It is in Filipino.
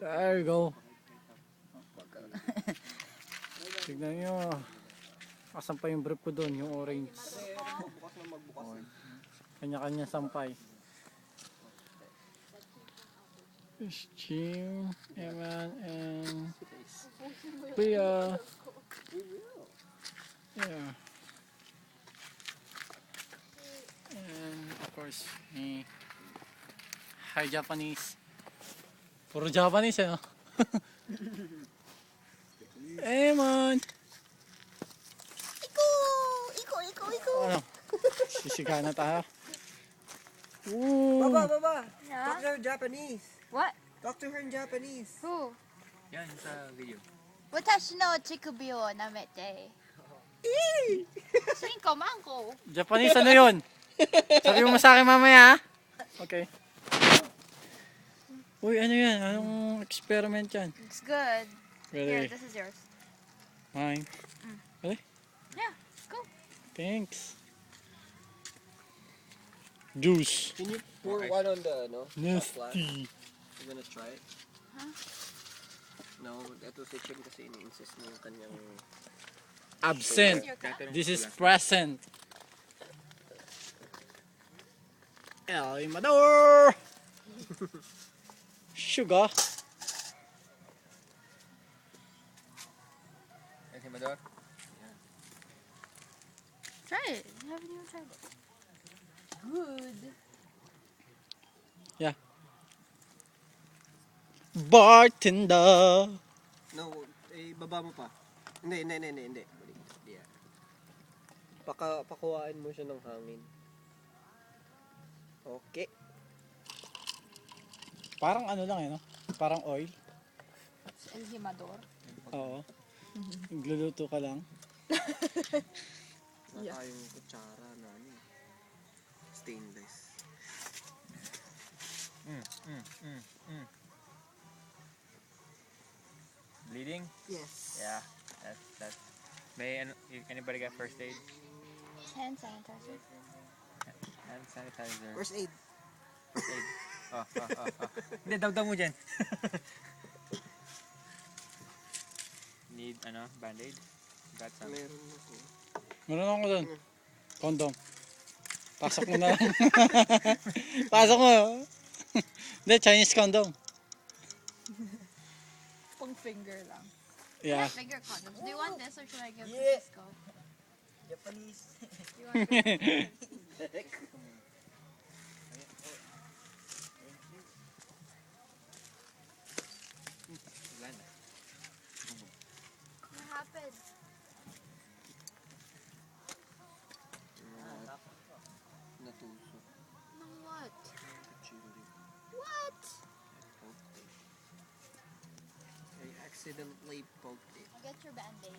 There you go. Tignan nyo. Asan pa yung brief ko doon, yung orange. Kanya-kanya sampay. Jim, Eman, and Kuya. Yeah. And of course, me. Hi Japanese. Puro Japanese eh, no? Eman! Iko. Ano? Sisigahan na tayo. Ooh. Baba. Yeah? Talk to her in Japanese. What? Talk to her in Japanese. Who? Yan sa video. 私の乳首を舐めて。Cinco mango. Japanese, ano yun? Sabi mo sa akin mamaya, ha? Okay. Uy, ano yan? Anong experiment yan? It's good. Here, Really? this is yours. Mine. Really? Yeah, go. Thanks. Juice. Can you pour one on the shot glass? Nasty. You gonna try it? Huh? No, ito si Chim kasi ini-insist niya yung kanyang... Absent. Your cup? This is present. El Imador! Sugar. Yan si Mador. Try it. You haven't even tried it. Good. Bartender. No, baba mo pa. Hindi. Balik. Hindi yan. Pakuhaan mo siya ng hangin. Okay. Parang ano lang eh, no? Parang oil. El Himador. Oo. Nagluluto ka lang. Wala tayong kutsara na stainless. Bleeding? Yes. Yeah. That's. May anybody got first aid? Hand sanitizer. Hand sanitizer. First aid. First aid. Oh. Hindi, daw mo dyan. Need, band-aid? Got some. Meron ako. Meron ako doon. Condom. Pasok mo na lang. Pasok mo. Hindi, Chinese condom. Pang finger lang. Yeah. Finger condoms. Do you want this or should I give Yeah. Cisco? Japanese. Do you want this? Wala na. What happened? Natusok. No what? Chili. What? I accidentally poked it. I'll get your band-aid.